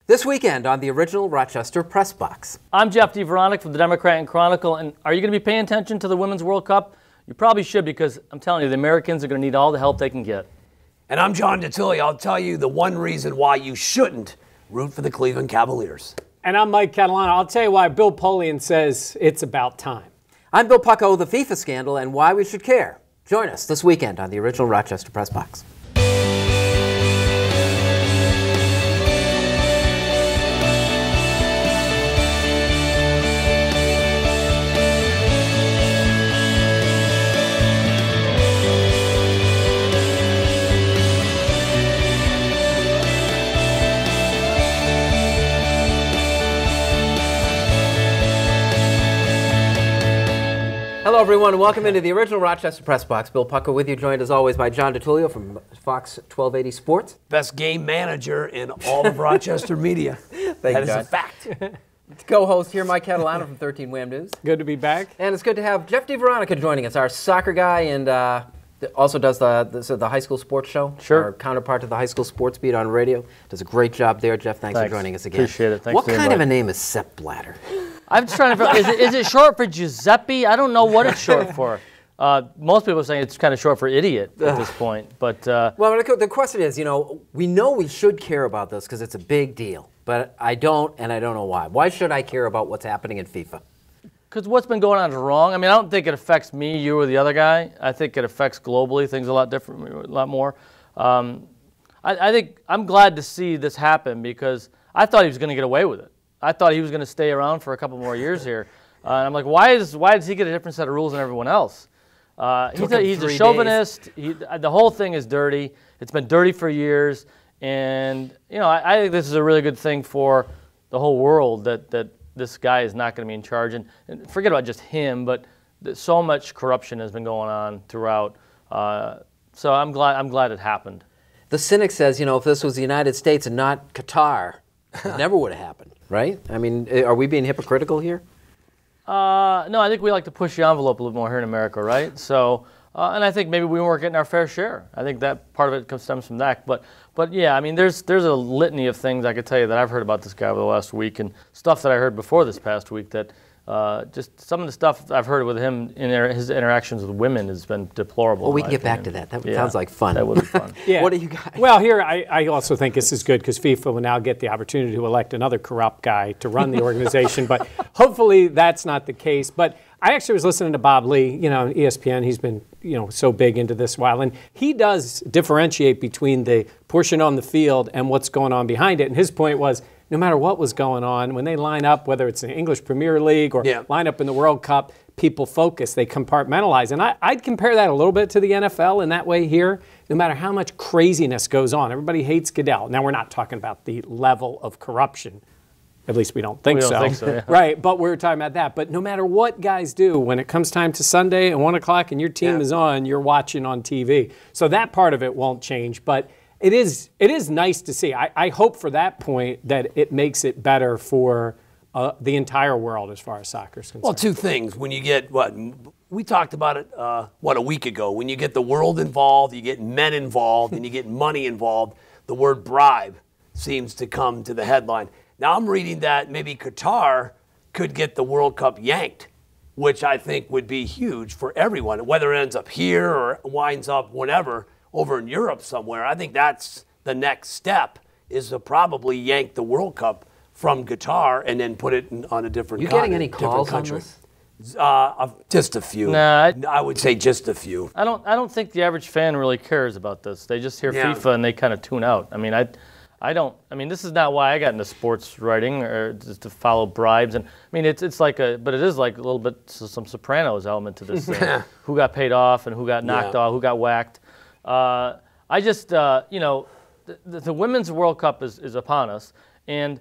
This weekend on the original Rochester Press Box. I'm Jeff DiVeronica from the Democrat Chronicle, and are you going to be paying attention to the Women's World Cup? You probably should, because I'm telling you, the Americans are going to need all the help they can get. And I'm John DiTullio. I'll tell you the one reason why you shouldn't root for the Cleveland Cavaliers. And I'm Mike Catalana. I'll tell you why Bill Pucko says it's about time. I'm Bill Pucko, the FIFA scandal, and why we should care. Join us this weekend on the original Rochester Press Box. Hello, everyone, and welcome into the original Rochester Press Box. Bill Pucko with you, joined as always by John DiTullio from Fox 1280 Sports. Best game manager in all of Rochester media. That is a fact. Co-host here, Mike Catalana from 13 WHAM News. Good to be back. And it's good to have Jeff DiVeronica joining us, our soccer guy, and also does the high school sports show. Sure. Our counterpart to the high school sports beat on radio. Does a great job there. Jeff, thanks for joining us again. Appreciate it. Thanks what for the kind of invite. a name is Sepp Blatter? I'm just trying to figure out, is it short for Giuseppe? I don't know what it's short for. Most people are saying it's kind of short for idiot at this point. But well, the question is, we know we should care about this because it's a big deal. But I don't, and I don't know why. Why should I care about what's happening in FIFA? because what's been going on is wrong. I mean, I don't think it affects me, you, or the other guy. I think it affects globally things a lot different, a lot more. I think I'm glad to see this happen because I thought he was going to get away with it. I thought he was going to stay around for a couple more years here. And I'm like, why does he get a different set of rules than everyone else? He's a chauvinist. The whole thing is dirty. It's been dirty for years. And, I think this is a really good thing for the whole world that this guy is not going to be in charge. And forget about just him, but so much corruption has been going on throughout. So I'm glad it happened. The cynic says, if this was the United States and not Qatar, it never would have happened, right? I mean, are we being hypocritical here? No, I think we like to push the envelope a little more here in America, right? So, and I think maybe we weren't getting our fair share. I think that part of it stems from that. But yeah, I mean, there's a litany of things I could tell you that I've heard about this guy over the last week, and stuff that I heard before this past week that just some of the stuff I've heard with him in his interactions with women has been deplorable. Well, we can get back to that. That sounds like fun. That would be fun. Yeah. What do you guys? Well, here, I also think this is good because FIFA will now get the opportunity to elect another corrupt guy to run the organization, but hopefully that's not the case. But I actually was listening to Bob Lee, on ESPN. He's been, so big into this while, and he does differentiate between the portion on the field and what's going on behind it. And his point was, no matter what was going on, when they line up, whether it's in the English Premier League or line up in the World Cup, people focus, they compartmentalize. And I'd compare that a little bit to the NFL in that way here. No matter how much craziness goes on, everybody hates Goodell. Now, we're not talking about the level of corruption. At least we don't think so. Yeah. Right, but we're talking about that. But no matter what guys do, when it comes time to Sunday at 1 o'clock and your team is on, you're watching on TV. So that part of it won't change. But it is nice to see. I hope for that point that it makes it better for the entire world as far as soccer is concerned. Well, two things. When you get, we talked about it, a week ago. When you get the world involved, you get men involved, and you get money involved, the word bribe seems to come to the headline. Now I'm reading that maybe Qatar could get the World Cup yanked, which I think would be huge for everyone, whether it ends up here or winds up whenever, over in Europe somewhere. I think that's the next step, is to probably yank the World Cup from Qatar and then put it on a different You continent, getting any calls on country. this? Just a few. Nah, I would say just a few. I don't think the average fan really cares about this. They just hear FIFA and they kind of tune out. I mean, I don't. I mean, this is not why I got into sports writing or just to follow bribes. And I mean, it's like but it is like a little bit some Sopranos element to this thing. Who got paid off and who got knocked off, who got whacked. I just, the Women's World Cup is upon us, and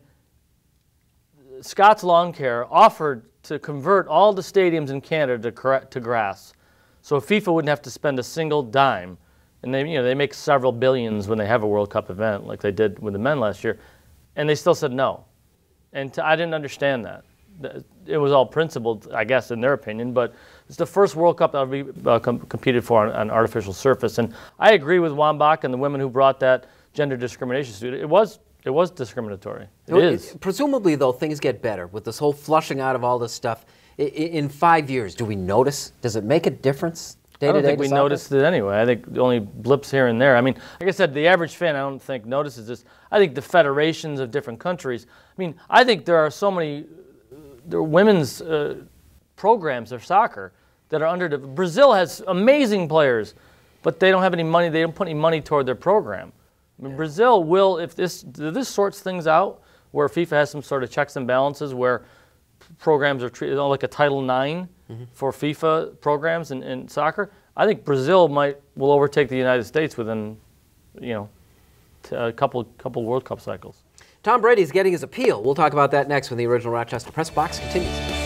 Scott's Lawn Care offered to convert all the stadiums in Canada to grass, so FIFA wouldn't have to spend a single dime. And they make several billions when they have a World Cup event, like they did with the men last year, and they still said no. And I didn't understand that. It was all principled, I guess, in their opinion, but it's the first World Cup that will be competed for on artificial surface. And I agree with Wambach and the women who brought that gender discrimination suit. It was It was discriminatory. It is. Presumably, though, things get better with this whole flushing out of all this stuff. In 5 years, do we notice? Does it make a difference? I don't think we noticed it anyway. I think only blips here and there. I mean, like I said, the average fan I don't think notices this. I think the federations of different countries. I mean, I think there are so many women's programs of soccer that are under. Brazil has amazing players, but they don't have any money. They don't put any money toward their program. I mean, Brazil will, if this sorts things out, where FIFA has some sort of checks and balances, where programs are treated like a Title IX for FIFA programs in soccer. I think Brazil will overtake the United States within, a couple World Cup cycles. Tom Brady's getting his appeal. We'll talk about that next when the Original Rochester Press Box continues.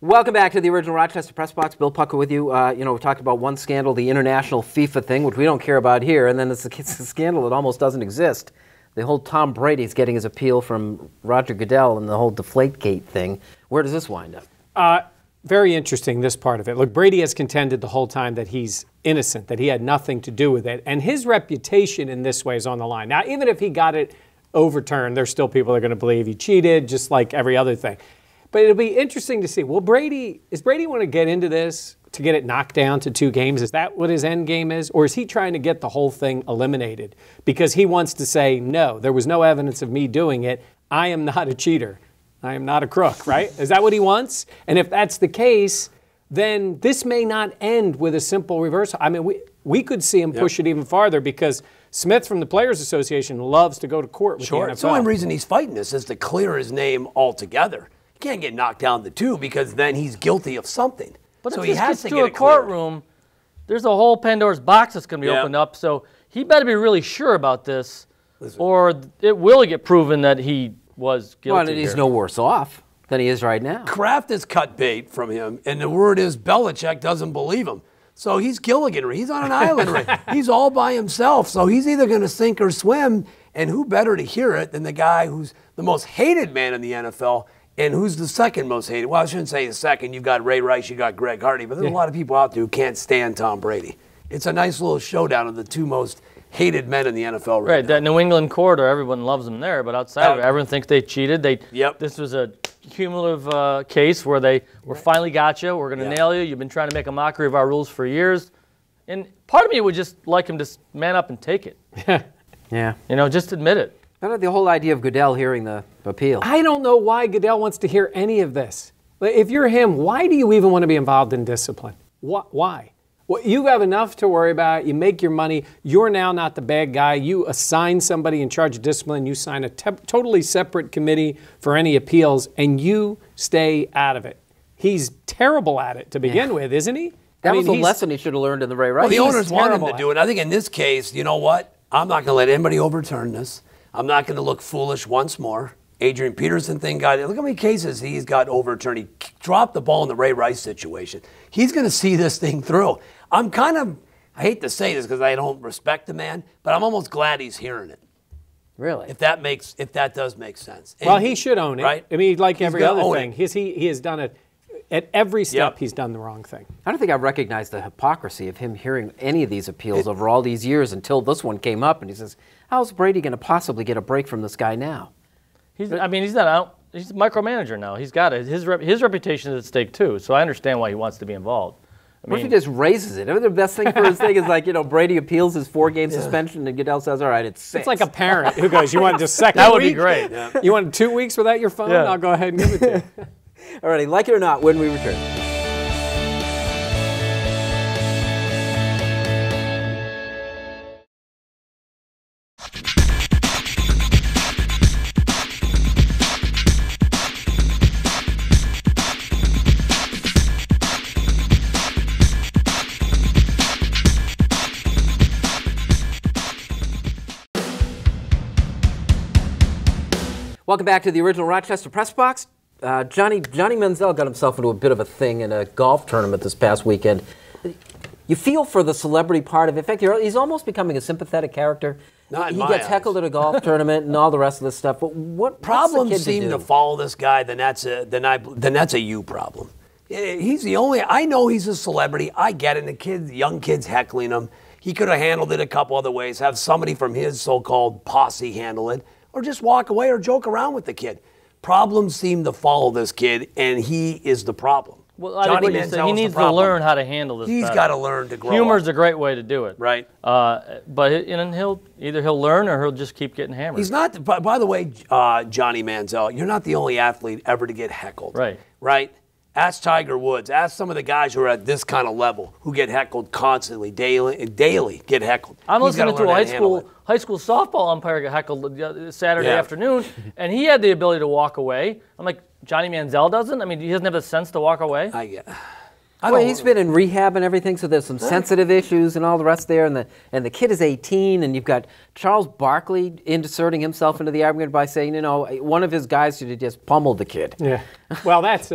Welcome back to the Original Rochester Press Box. Bill Pucko with you. We talked about one scandal, the international FIFA thing, which we don't care about here, and then it's a scandal that almost doesn't exist. The whole Tom Brady's getting his appeal from Roger Goodell and the whole Deflategate thing. Where does this wind up? Very interesting, this part of it. Look, Brady has contended the whole time that he's innocent, that he had nothing to do with it, and his reputation in this way is on the line. Now, even if he got it overturned, there's still people that are going to believe he cheated, just like every other thing. But it'll be interesting to see. Is Brady want to get into this to get it knocked down to 2 games? Is that what his end game is? Or is he trying to get the whole thing eliminated? Because he wants to say, no, there was no evidence of me doing it. I am not a cheater. I am not a crook, right? Is that what he wants? And if that's the case, then this may not end with a simple reversal. I mean, we could see him push it even farther because Smith from the Players Association loves to go to court with the NFL. The only reason he's fighting this is to clear his name altogether. Can't get knocked down to 2 because then he's guilty of something. But so if he this has gets to to get a courtroom, there's a whole Pandora's box that's going to be opened up. So he better be really sure about this, or it will get proven that he was guilty. Well, and he's no worse off than he is right now. Kraft has cut bait from him, and the word is Belichick doesn't believe him. So he's Gilligan. He's on an island. He's all by himself. So he's either going to sink or swim, and who better to hear it than the guy who's the most hated man in the NFL. And who's the second most hated? Well, I shouldn't say the second. You've got Ray Rice, you've got Greg Hardy, but there's a lot of people out there who can't stand Tom Brady. It's a nice little showdown of the 2 most hated men in the NFL right now. That New England corridor, everyone loves them there, but outside of it, everyone thinks they cheated. This was a cumulative case where they finally got you. We're going to nail you. You've been trying to make a mockery of our rules for years. And part of me would just like him to man up and take it. Yeah. Just admit it. The whole idea of Goodell hearing the appeal. I don't know why Goodell wants to hear any of this. If you're him, why do you even want to be involved in discipline? Why? Well, you have enough to worry about. You make your money. You're now not the bad guy. You assign somebody in charge of discipline. You sign a totally separate committee for any appeals, and you stay out of it. He's terrible at it to begin with, isn't he? That was a lesson he should have learned in the Ray Rice. Well, the owners want him to do it. I think in this case, you know what? I'm not going to let anybody overturn this. I'm not going to look foolish once more. Adrian Peterson thing look how many cases he's got overturned. He dropped the ball in the Ray Rice situation. He's going to see this thing through. I hate to say this because I don't respect the man, but I'm almost glad he's hearing it. Really? If that does make sense. Well, he should own it. Right? I mean, like every other thing. He has done it. At every step, he's done the wrong thing. I don't think I've recognized the hypocrisy of him hearing any of these appeals over all these years until this one came up, and he says, how's Brady going to possibly get a break from this guy now? He's not out. he's a micromanager now. He's got it. His reputation is at stake too. So I understand why he wants to be involved. What if he just raises it? I mean, the best thing for his thing is like, Brady appeals his 4-game suspension and Goodell says, all right, it's 6. It's like a parent who goes, you want just second That would week? be great. Yeah. You want 2 weeks without your phone? Yeah. I'll go ahead and give it to you. All righty, like it or not, when we return. Welcome back to the original Rochester Press Box. Johnny Manziel got himself into a bit of a thing in a golf tournament this past weekend. You feel for the celebrity part of it. In fact, he's almost becoming a sympathetic character. Not in he my gets eyes. heckled at a golf tournament and all the rest of this stuff. But what Problems seem to follow this guy, then that's a you problem. He's the only. I know he's a celebrity. I get it. The young kids heckling him. He could have handled it a couple other ways. Have somebody from his so-called posse handle it, or just walk away or joke around with the kid. Problems seem to follow this kid, and he is the problem. Well, I think what you said, he needs to learn how to handle this. He's got to learn to grow Humor's up. a great way to do it. Right. But he'll learn or he'll just keep getting hammered. He's not. By the way, Johnny Manziel, you're not the only athlete ever to get heckled. Right. Right. Ask Tiger Woods. Ask some of the guys who are at this kind of level who get heckled constantly, daily get heckled. I'm He's listening gotta to a learn high school softball umpire get heckled Saturday Yeah. afternoon, and he had the ability to walk away. I'm like, Johnny Manziel doesn't? I mean, he doesn't have the sense to walk away? Well, he's been in rehab and everything, so there's some sensitive issues and all the rest there. And the kid is 18, and you've got Charles Barkley inserting himself into the argument by saying, one of his guys should have just pummeled the kid. Yeah. Well, that's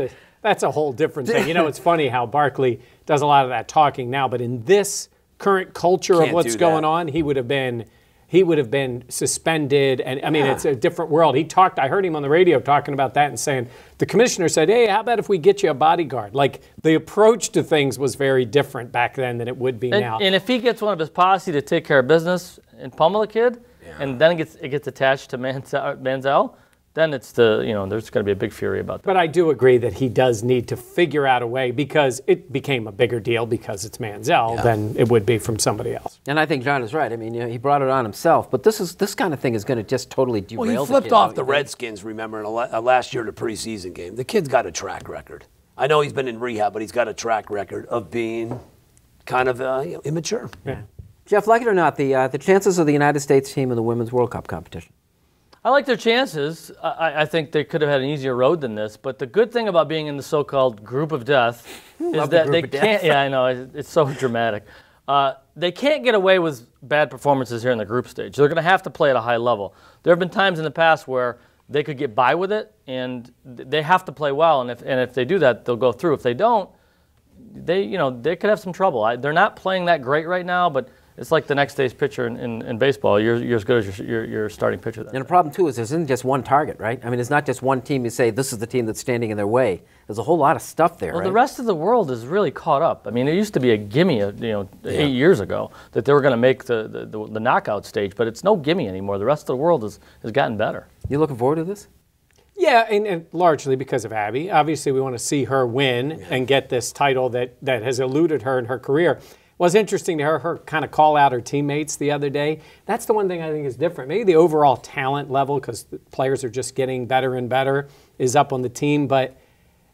a whole different thing. It's funny how Barkley does a lot of that talking now, but in this current culture of what's going on, he would have been suspended. And I mean, it's a different world. I heard him on the radio talking about that and saying, the commissioner said, hey, how about if we get you a bodyguard? Like, the approach to things was very different back then than it would be now. And if he gets one of his posse to take care of business and pummel the kid, and then it gets attached to Manziel, then it's there's going to be a big fury about that. But I do agree that he does need to figure out a way, because it became a bigger deal because it's Manziel than it would be from somebody else. And I think John is right. I mean, he brought it on himself, but this kind of thing is going to just totally derail the kid. Well, he flipped off the Redskins, remember, in last year, the preseason game. The kid's got a track record. I know he's been in rehab, but he's got a track record of being kind of immature. Yeah. Jeff, like it or not, the chances of the United States team in the Women's World Cup competition. I like their chances. I think they could have had an easier road than this. But the good thing about being in the so-called group of death is that they can't. Yeah, I know. It's so dramatic. They can't get away with bad performances here in the group stage. They're going to have to play at a high level. There have been times in the past where they could get by with it, and they have to play well. And if they do that, they'll go through. If they don't, they could have some trouble. They're not playing that great right now, but it's like the next day's pitcher in baseball. You're as good as your starting pitcher. And the problem, too, is there isn't just one target, right? I mean, it's not just one team you say, this is the team that's standing in their way. There's a whole lot of stuff there, Well, right? the rest of the world is really caught up. I mean, it used to be a gimme, 8 years ago, that they were going to make the knockout stage, but it's no gimme anymore. The rest of the world has gotten better. You looking forward to this? Yeah, and largely because of Abby. Obviously, we want to see her win and get this title that has eluded her in her career. It was interesting to her kind of call out her teammates the other day. That's the one thing I think is different. Maybe the overall talent level, because the players are just getting better and better, is up on the team. But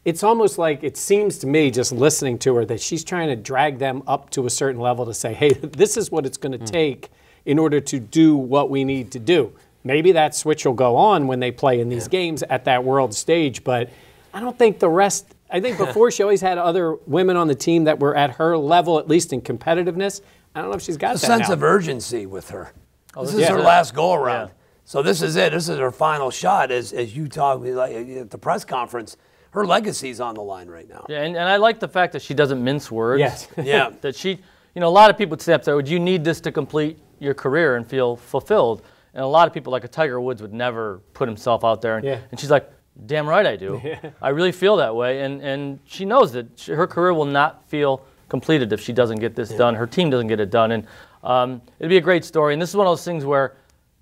it's almost like, it seems to me, just listening to her, that she's trying to drag them up to a certain level to say, hey, this is what it's going to take in order to do what we need to do. Maybe that switch will go on when they play in these games at that world stage, but I don't think the rest. I think before she always had other women on the team that were at her level, at least in competitiveness. I don't know if she's got that sense now. of urgency with her. This is her last go-around. Yeah. So this is it. This is her final shot. As you talked at the press conference, her legacy's on the line right now. Yeah, and I like the fact that she doesn't mince words. Yes. Yeah. That she, a lot of people would say, would you need this to complete your career and feel fulfilled? And a lot of people, like a Tiger Woods, would never put himself out there. And she's like, damn right I do. I really feel that way. And she knows that her career will not feel completed if she doesn't get this done. Her team doesn't get it done. And it'd be a great story. And this is one of those things where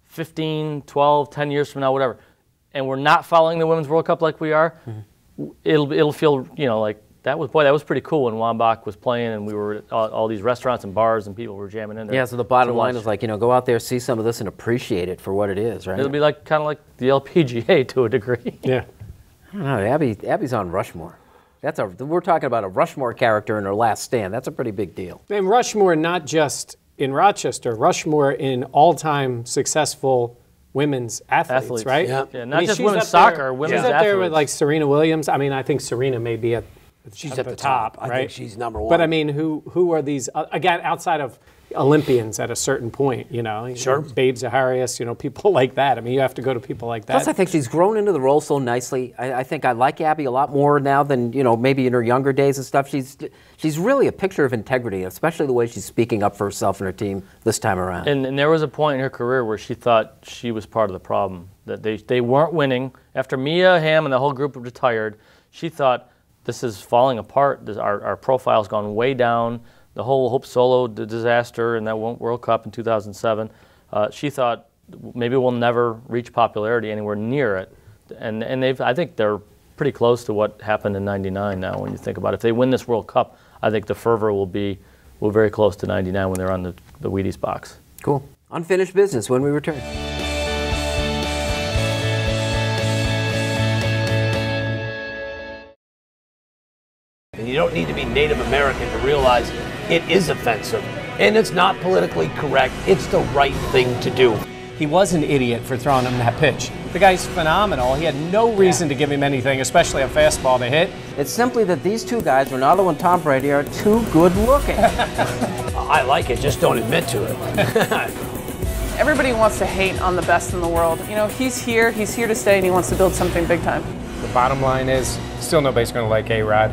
15, 12, 10 years from now, whatever, and we're not following the Women's World Cup like we are, it'll feel, like that was pretty cool when Wambach was playing and we were at all these restaurants and bars and people were jamming in there. Yeah, so the bottom line is go out there, see some of this and appreciate it for what it is, right? It'll be kind of like the LPGA to a degree. Yeah. I don't know, Abby's on Rushmore. We're talking about a Rushmore character in her last stand. That's a pretty big deal. And Rushmore, not just in Rochester, Rushmore in all-time successful women's athletes, right? Yeah, not just women's soccer, women's athletes. She's up there with like Serena Williams. I mean, I think Serena may be at the top, right? I think she's number one. But I mean, who are these, again, outside of Olympians at a certain point, Sure. Babe Zaharias, people like that. I mean, you have to go to people like that. Plus, I think she's grown into the role so nicely. I think I like Abby a lot more now than, maybe in her younger days and stuff. She's really a picture of integrity, especially the way she's speaking up for herself and her team this time around. And there was a point in her career where she thought she was part of the problem, that they weren't winning. After Mia Hamm and the whole group retired, she thought, this is falling apart. Our profile's gone way down. The whole Hope Solo disaster and that World Cup in 2007, she thought maybe we'll never reach popularity anywhere near it. And I think they're pretty close to what happened in '99 now when you think about it. If they win this World Cup, I think the fervor will be very close to '99 when they're on the Wheaties box. Cool. Unfinished business when we return. And you don't need to be Native American to realize it is offensive. And it's not politically correct. It's the right thing to do. He was an idiot for throwing him that pitch. The guy's phenomenal. He had no reason to give him anything, especially a fastball to hit. It's simply that these two guys, Ronaldo and Tom Brady, are too good looking. I like it, just don't admit to it. Everybody wants to hate on the best in the world. He's here to stay, and he wants to build something big time. The bottom line is, still nobody's going to like A-Rod.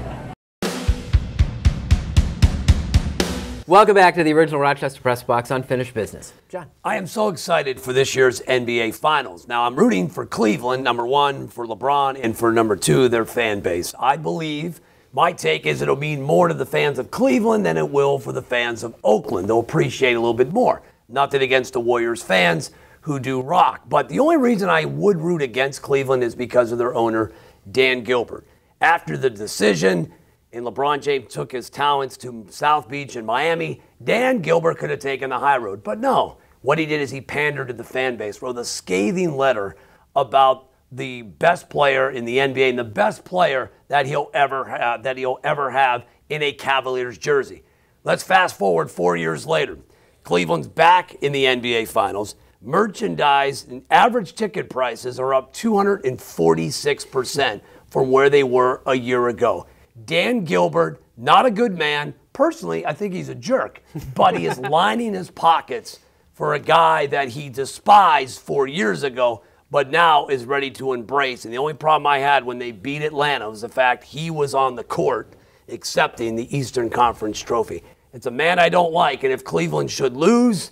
Welcome back to the original Rochester Press Box Unfinished Business. John. I am so excited for this year's NBA Finals. Now, I'm rooting for Cleveland, number one, for LeBron, and for number two, their fan base. I believe, my take is it'll mean more to the fans of Cleveland than it will for the fans of Oakland. They'll appreciate it a little bit more. Nothing against the Warriors fans who do rock. But the only reason I would root against Cleveland is because of their owner, Dan Gilbert. After the decision, and LeBron James took his talents to South Beach and Miami, Dan Gilbert could have taken the high road. But no, what he did is he pandered to the fan base, wrote a scathing letter about the best player in the NBA and the best player that he'll ever have in a Cavaliers jersey. Let's fast forward 4 years later. Cleveland's back in the NBA Finals. Merchandise and average ticket prices are up 246% from where they were a year ago. Dan Gilbert, not a good man. Personally, I think he's a jerk, but he is lining his pockets for a guy that he despised 4 years ago, but now is ready to embrace. And the only problem I had when they beat Atlanta was the fact he was on the court accepting the Eastern Conference trophy. It's a man I don't like, and if Cleveland should lose,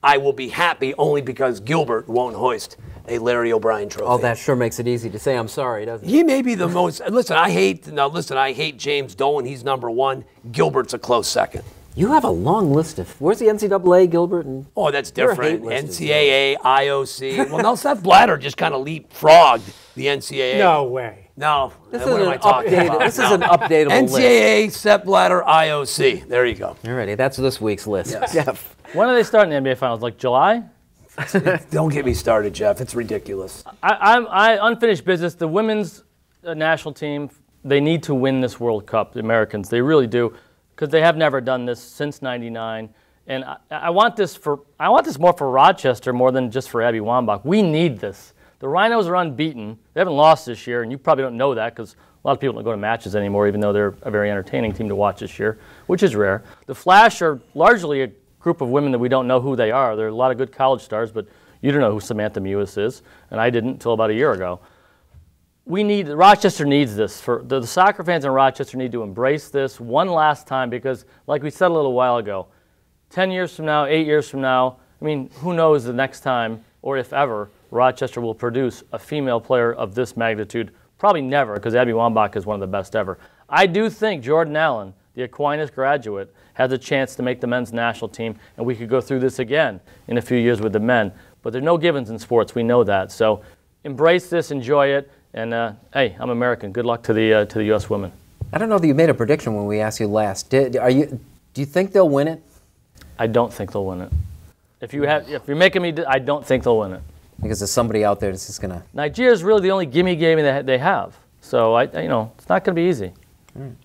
I will be happy only because Gilbert won't hoist a Larry O'Brien trophy. Oh, that sure makes it easy to say I'm sorry, doesn't it? He may be the most. I hate James Dolan. He's number one. Gilbert's a close second. You have a long list of. Where's the NCAA, Gilbert? Oh, that's different. NCAA, IOC. Well, no, Seth Blatter just kind of leapfrogged the NCAA. No way. No. This what am I talking about? This is an updatable list. NCAA, Seth Blatter, IOC. There you go. All righty, that's this week's list. Yes. Jeff. When are they starting the NBA Finals? Like July? Don't get me started, Jeff. It's ridiculous. Unfinished business. The women's national team, they need to win this World Cup, the Americans. They really do, because they have never done this since '99. And I want this more for Rochester more than just for Abby Wambach. We need this. The Rhinos are unbeaten. They haven't lost this year, and you probably don't know that because a lot of people don't go to matches anymore, even though they're a very entertaining team to watch this year, which is rare. The Flash are largely a group of women that we don't know who they are. There are a lot of good college stars, but you don't know who Samantha Mewis is, and I didn't until about a year ago. Rochester needs this. The soccer fans in Rochester need to embrace this one last time because, like we said a little while ago, 10 years from now, 8 years from now, I mean, who knows the next time, or if ever, Rochester will produce a female player of this magnitude. Probably never, because Abby Wambach is one of the best ever. I do think Jordan Allen, the Aquinas graduate, has a chance to make the men's national team, and we could go through this again in a few years with the men. But there are no givens in sports. We know that. So embrace this, enjoy it, and hey, I'm American. Good luck to the U.S. women. I don't know that you made a prediction when we asked you last. Do you think they'll win it? I don't think they'll win it. If you're making me, I don't think they'll win it. Because there's somebody out there that's just gonna. Nigeria's really the only gimme game that they have. So it's not going to be easy.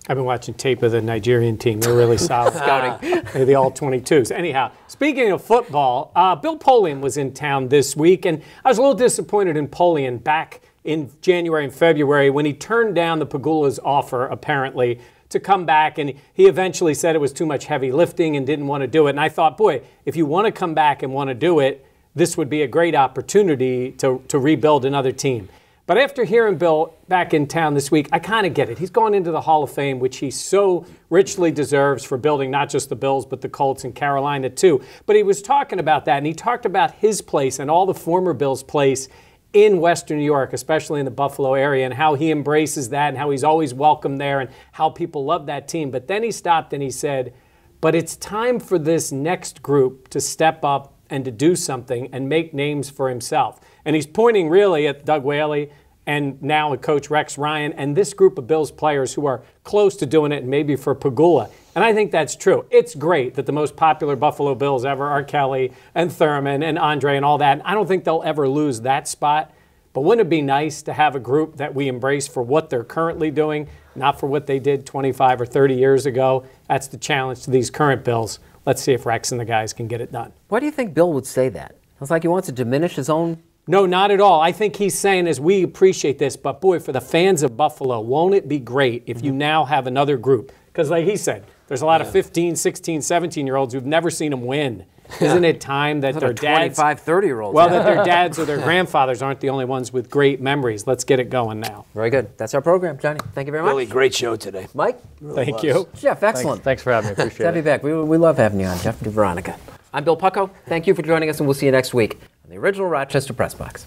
I've been watching tape of the Nigerian team. They're really solid. Scouting. They're the all-22s. Anyhow, speaking of football, Bill Polian was in town this week, and I was a little disappointed in Polian back in January and February when he turned down the Pegula's offer, apparently, to come back, and he eventually said it was too much heavy lifting and didn't want to do it. And I thought, boy, if you want to come back and want to do it, this would be a great opportunity to rebuild another team. But after hearing Bill back in town this week, I kind of get it. He's gone into the Hall of Fame, which he so richly deserves for building not just the Bills, but the Colts and Carolina too. But he was talking about that, and he talked about his place and all the former Bills' place in Western New York, especially in the Buffalo area, and how he embraces that and how he's always welcome there and how people love that team. But then he stopped and he said, but it's time for this next group to step up and to do something and make names for himself. And he's pointing really at Doug Whaley and now at Coach Rex Ryan and this group of Bills players who are close to doing it, and maybe for Pegula. And I think that's true. It's great that the most popular Buffalo Bills ever are Kelly and Thurman and Andre and all that. I don't think they'll ever lose that spot. But wouldn't it be nice to have a group that we embrace for what they're currently doing, not for what they did 25 or 30 years ago? That's the challenge to these current Bills. Let's see if Rex and the guys can get it done. Why do you think Bill would say that? It's like he wants to diminish his own. No, not at all. I think he's saying is we appreciate this, but boy, for the fans of Buffalo, won't it be great if you now have another group? Because like he said, there's a lot of 15, 16, 17-year-olds who've never seen him win. Isn't it time that their dads, 25, 30-year-olds. well, that their dads or their grandfathers aren't the only ones with great memories? Let's get it going now. Very good. That's our program, Johnny. Thank you very much. Really great show today. Mike? Thank you. Jeff, excellent. Thanks for having me. Appreciate Good to have you back. We love having you on, Jeff DiVeronica. I'm Bill Pucko. Thank you for joining us, and we'll see you next week on the original Rochester Press Box.